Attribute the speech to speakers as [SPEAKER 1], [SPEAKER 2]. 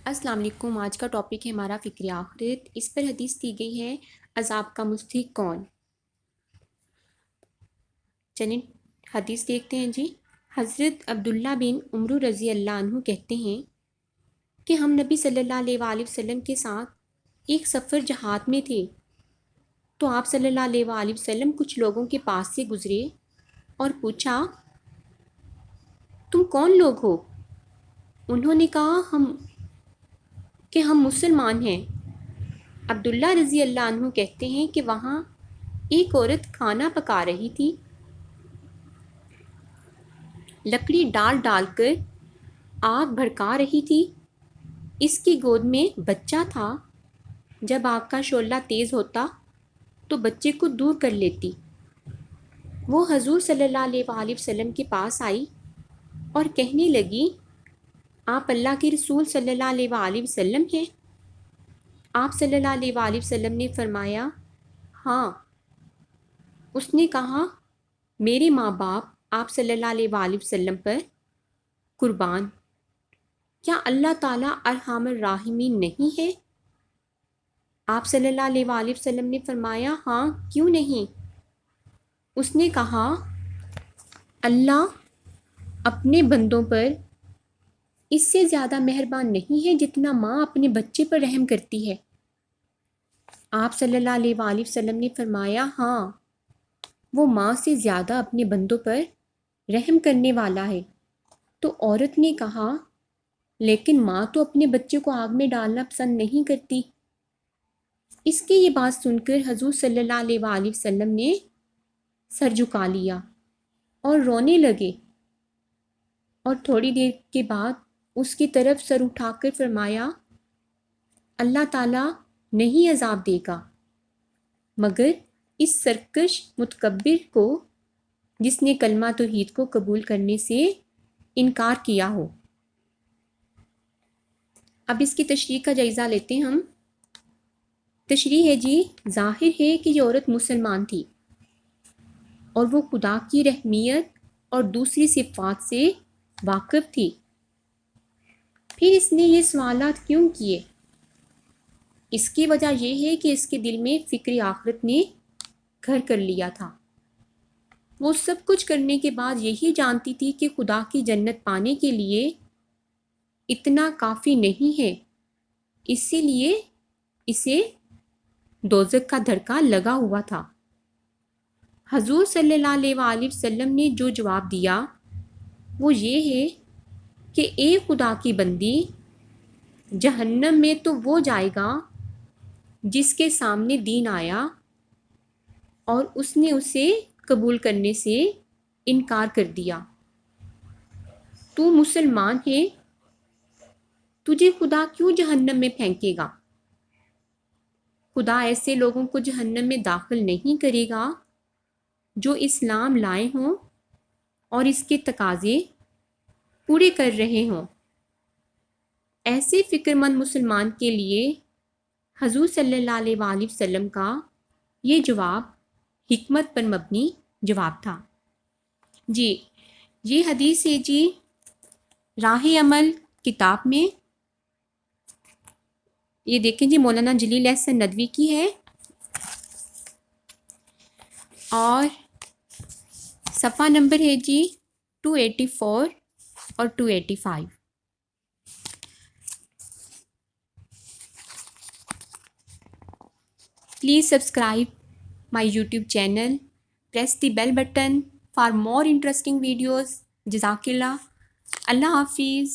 [SPEAKER 1] السلام علیکم۔ آج کا ٹاپک ہے ہمارا فکر آخرت۔ اس پر حدیث دی گئی ہے عذاب کا مستحق کون؟ چلیں حدیث دیکھتے ہیں جی۔ حضرت عبداللہ بن عمرو رضی اللہ عنہ کہتے ہیں کہ ہم نبی صلی اللہ علیہ وآلہ وسلم کے ساتھ ایک سفر جہاد میں تھے، تو آپ صلی اللہ علیہ وآلہ وسلم کچھ لوگوں کے پاس سے گزرے اور پوچھا، تم کون لوگ ہو؟ انہوں نے کہا ہم مسلمان ہیں۔ عبداللہ رضی اللہ عنہ کہتے ہیں کہ وہاں ایک عورت کھانا پکا رہی تھی، لکڑی ڈال ڈال کر آگ بھڑکا رہی تھی۔ اس کی گود میں بچہ تھا۔ جب آگ کا شعلہ تیز ہوتا تو بچے کو دور کر لیتی۔ وہ حضور صلی اللہ علیہ وآلہ وسلم کے پاس آئی اور کہنے لگی، آپ اللہ کے رسول صلی اللہ علیہ وآلہ وسلم ہیں؟ آپ صلی اللہ علیہ وآلہ وسلم نے فرمایا، ہاں۔ اس نے کہا، میرے ماں باپ آپ صلی اللہ علیہ وآلہ وسلم پر قربان، کیا اللہ تعالیٰ ارحم الراحمین نہیں ہے؟ آپ صلی اللہ علیہ وآلہ وسلم نے فرمایا، ہاں، کیوں نہیں؟ اس نے کہا، اللہ اپنے بندوں پر اس سے زیادہ مہربان نہیں ہے جتنا ماں اپنے بچے پر رحم کرتی ہے۔ آپ صلی اللہ علیہ وآلہ وسلم نے فرمایا، ہاں، وہ ماں سے زیادہ اپنے بندوں پر رحم کرنے والا ہے۔ تو عورت نے کہا، لیکن ماں تو اپنے بچے کو آگ میں ڈالنا پسند نہیں کرتی۔ اس کی یہ بات سن کر حضور صلی اللہ علیہ وآلہ وسلم نے سر جھکا لیا اور رونے لگے، اور تھوڑی دیر کے بعد اس کی طرف سر اٹھا کر فرمایا، اللہ تعالیٰ نہیں عذاب دے گا مگر اس سرکش متکبر کو جس نے کلمہ توحید کو قبول کرنے سے انکار کیا ہو۔ اب اس کی تشریح کا جائزہ لیتے ہیں ہم۔ تشریح ہے جی، ظاہر ہے کہ یہ عورت مسلمان تھی اور وہ خدا کی رحمیت اور دوسری صفات سے واقف تھی، پھر اس نے یہ سوالات کیوں کیے؟ اس کی وجہ یہ ہے کہ اس کے دل میں فکر آخرت نے گھر کر لیا تھا۔ وہ سب کچھ کرنے کے بعد یہی جانتی تھی کہ خدا کی جنت پانے کے لیے اتنا کافی نہیں ہے، اسی لیے اسے دوزخ کا دھڑکا لگا ہوا تھا۔ حضور صلی اللہ علیہ وآلہ وسلم نے جو جواب دیا وہ یہ ہے کہ اے خدا کی بندی، جہنم میں تو وہ جائے گا جس کے سامنے دین آیا اور اس نے اسے قبول کرنے سے انکار کر دیا۔ تو مسلمان ہے، تجھے خدا کیوں جہنم میں پھینکے گا؟ خدا ایسے لوگوں کو جہنم میں داخل نہیں کرے گا جو اسلام لائے ہوں اور اس کے تقاضے پورے کر رہے ہوں۔ ایسے فکر مند مسلمان کے لیے حضور صلی اللہ علیہ وآلہ وسلم کا یہ جواب حکمت پر مبنی جواب تھا۔ جی، یہ حدیث ہے جی راہ عمل کتاب میں، یہ دیکھیں جی مولانا جلیل احسن ندوی کی ہے، اور صفحہ نمبر ہے جی 284 اور 285۔ Please subscribe my YouTube channel. Press the bell button for more interesting videos. Jazakallah. Allah Hafiz.